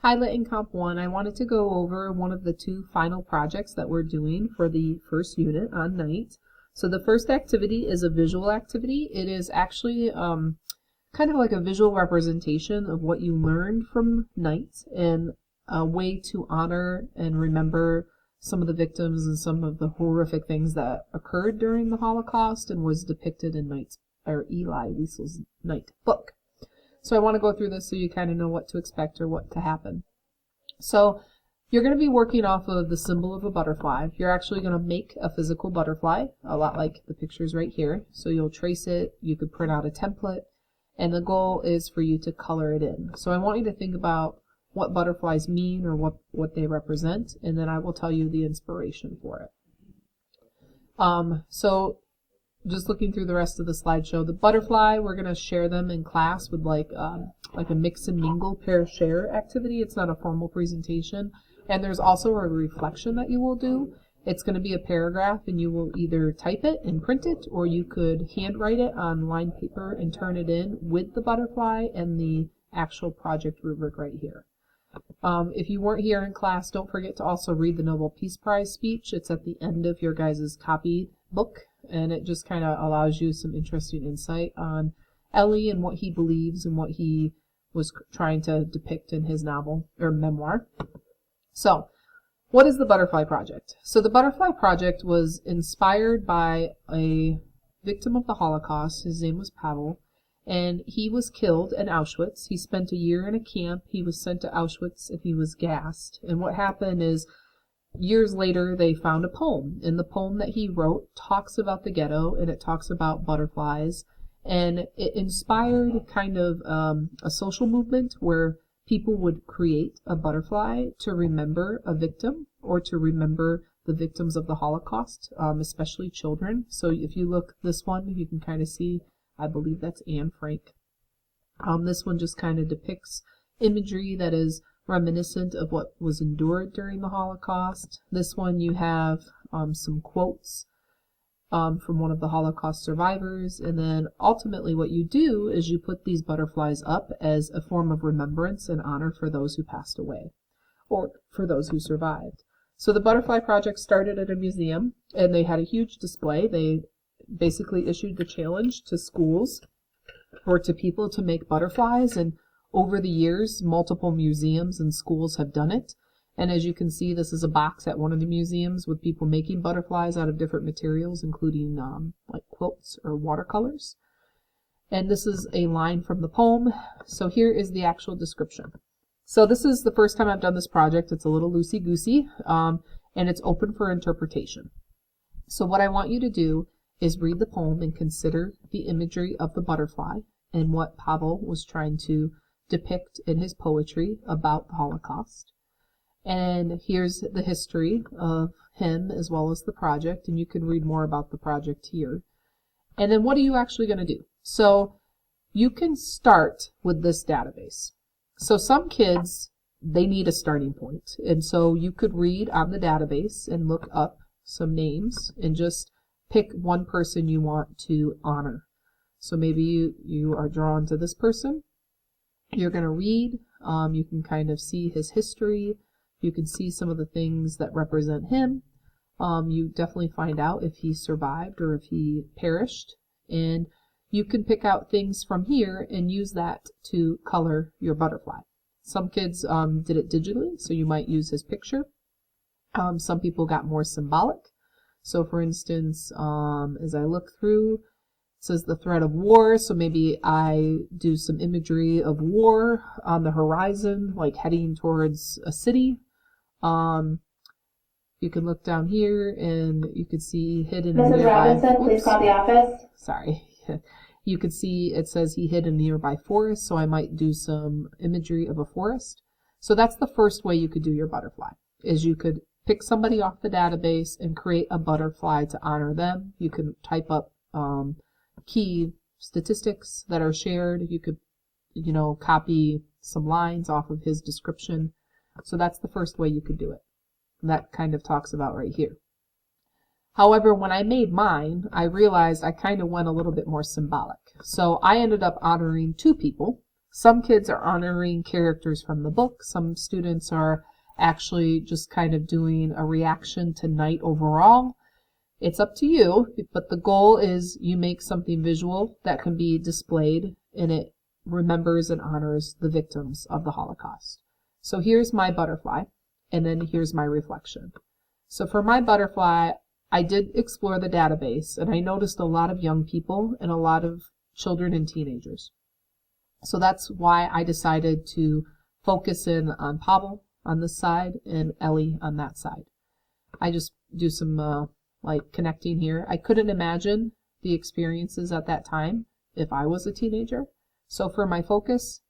Hi, Lit in Comp 1. I wanted to go over one of the two final projects that we're doing for the first unit on night. So the first activity is a visual activity. It is actually kind of like a visual representation of what you learned from night and a way to honor and remember some of the victims and some of the horrific things that occurred during the Holocaust and was depicted in Elie Wiesel's Night book. So I want to go through this so you kind of know what to expect or what to happen. So you're going to be working off of the symbol of a butterfly. You're actually going to make a physical butterfly, a lot like the pictures right here. So you'll trace it, you could print out a template, and the goal is for you to color it in. So I want you to think about what butterflies mean or what they represent, and then I will tell you the inspiration for it. So just looking through the rest of the slideshow, the butterfly, we're going to share them in class with like a mix and mingle pair share activity. It's not a formal presentation. And there's also a reflection that you will do. It's going to be a paragraph, and you will either type it and print it, or you could handwrite it on lined paper and turn it in with the butterfly and the actual project rubric right here. If you weren't here in class, don't forget to also read the Nobel Peace Prize speech. It's at the end of your guys' copy book, and it just kind of allows you some interesting insight on Elie and what he believes and what he was trying to depict in his novel or memoir. So, what is the Butterfly Project? So the Butterfly Project was inspired by a victim of the Holocaust. His name was Pavel, and he was killed in Auschwitz. He spent a year in a camp. He was sent to Auschwitz and he was gassed. And what happened is, years later, they found a poem, and the poem that he wrote talks about the ghetto, and it talks about butterflies, and it inspired kind of a social movement where people would create a butterfly to remember a victim or to remember the victims of the Holocaust, especially children. So if you look this one, you can kind of see, I believe that's Anne Frank. This one just kind of depicts imagery that is reminiscent of what was endured during the Holocaust. This one you have some quotes from one of the Holocaust survivors, and then ultimately what you do is you put these butterflies up as a form of remembrance and honor for those who passed away or for those who survived. So the Butterfly Project started at a museum, and they had a huge display. They basically issued the challenge to schools or to people to make butterflies, and over the years, multiple museums and schools have done it. And as you can see, this is a box at one of the museums with people making butterflies out of different materials, including like quilts or watercolors. And this is a line from the poem. So here is the actual description. So this is the first time I've done this project. It's a little loosey-goosey, and it's open for interpretation. So what I want you to do is read the poem and consider the imagery of the butterfly and what Pavel was trying to depict in his poetry about the Holocaust. And here's the history of him as well as the project, and you can read more about the project here. And then what are you actually going to do? So you can start with this database. So some kids, they need a starting point, and so you could read on the database and look up some names and just pick one person you want to honor. So maybe you are drawn to this person. You're going to read. You can kind of see his history. You can see some of the things that represent him. You definitely find out if he survived or if he perished. And you can pick out things from here and use that to color your butterfly. Some kids did it digitally, so you might use his picture. Some people got more symbolic. So for instance, as I look through, it says the threat of war, so maybe I do some imagery of war on the horizon, like heading towards a city. You can look down here and you can see hidden in Mrs. Robinson, please call the office. Sorry. You can see it says he hid in a nearby forest, so I might do some imagery of a forest. So that's the first way you could do your butterfly, is you could pick somebody off the database and create a butterfly to honor them. You could type up key statistics that are shared. You could, copy some lines off of his description. So that's the first way you could do it. And that kind of talks about right here. However, when I made mine, I realized I kind of went a little bit more symbolic. So I ended up honoring two people. Some kids are honoring characters from the book. Some students are actually just kind of doing a reaction to night overall. It's up to you, but the goal is you make something visual that can be displayed, and it remembers and honors the victims of the Holocaust. So here's my butterfly, and then here's my reflection. So for my butterfly, I did explore the database, and I noticed a lot of young people and a lot of children and teenagers. So that's why I decided to focus in on Pavel on this side and Ellie on that side. I just do some like connecting here. I couldn't imagine the experiences at that time if I was a teenager. So for my focus,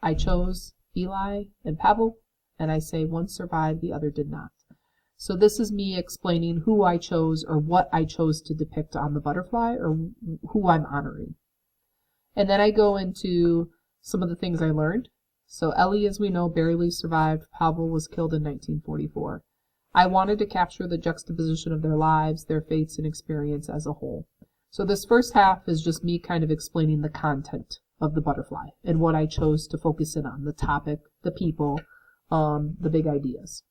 I chose Eli and Pavel, and I say one survived, the other did not. So this is me explaining who I chose or what I chose to depict on the butterfly or who I'm honoring. And then I go into some of the things I learned. So Ellie, as we know, barely survived. Pavel was killed in 1944. I wanted to capture the juxtaposition of their lives, their fates, and experience as a whole. So this first half is just me kind of explaining the content of the butterfly and what I chose to focus in on, the topic, the people, the big ideas.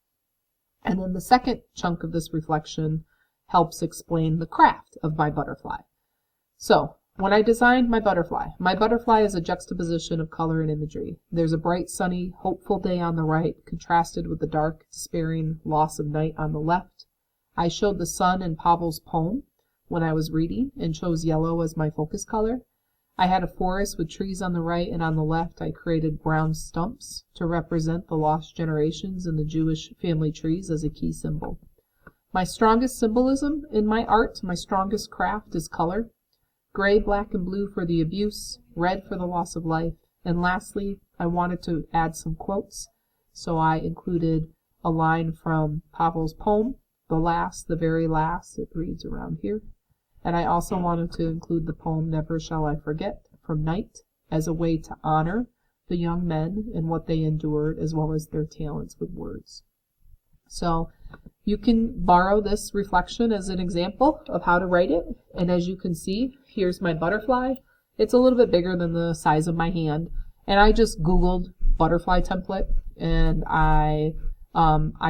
And then the second chunk of this reflection helps explain the craft of my butterfly. So when I designed my butterfly is a juxtaposition of color and imagery. There's a bright, sunny, hopeful day on the right, contrasted with the dark, despairing loss of night on the left. I showed the sun in Pavel's poem when I was reading and chose yellow as my focus color. I had a forest with trees on the right, and on the left I created brown stumps to represent the lost generations in the Jewish family trees as a key symbol. My strongest symbolism in my art, my strongest craft, is color. Gray, black, and blue for the abuse, red for the loss of life, and lastly, I wanted to add some quotes, so I included a line from Pavel's poem, the very last, it reads around here, and I also wanted to include the poem Never Shall I Forget from Night as a way to honor the young men and what they endured as well as their talents with words. So you can borrow this reflection as an example of how to write it. And as you can see, here's my butterfly. It's a little bit bigger than the size of my hand. And I just Googled butterfly template and I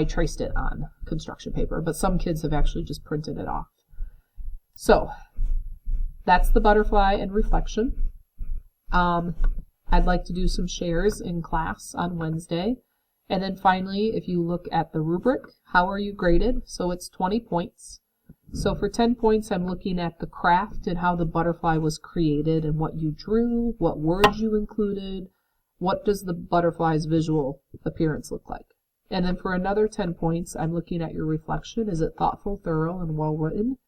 traced it on construction paper. But some kids have actually just printed it off. So that's the butterfly and reflection. I'd like to do some shares in class on Wednesday. And then finally, if you look at the rubric, how are you graded? So it's 20 points. So for 10 points, I'm looking at the craft and how the butterfly was created and what you drew, what words you included, what does the butterfly's visual appearance look like. And then for another 10 points, I'm looking at your reflection. Is it thoughtful, thorough, and well written?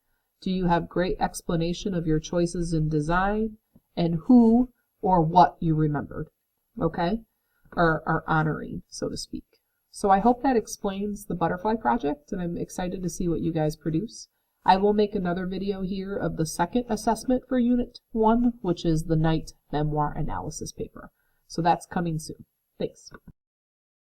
Do you have great explanation of your choices in design and who or what you remembered? Okay? Or honoring, so to speak. So I hope that explains the butterfly project, and I'm excited to see what you guys produce. I will make another video here of the second assessment for Unit 1, which is the Night Memoir Analysis paper. So that's coming soon. Thanks.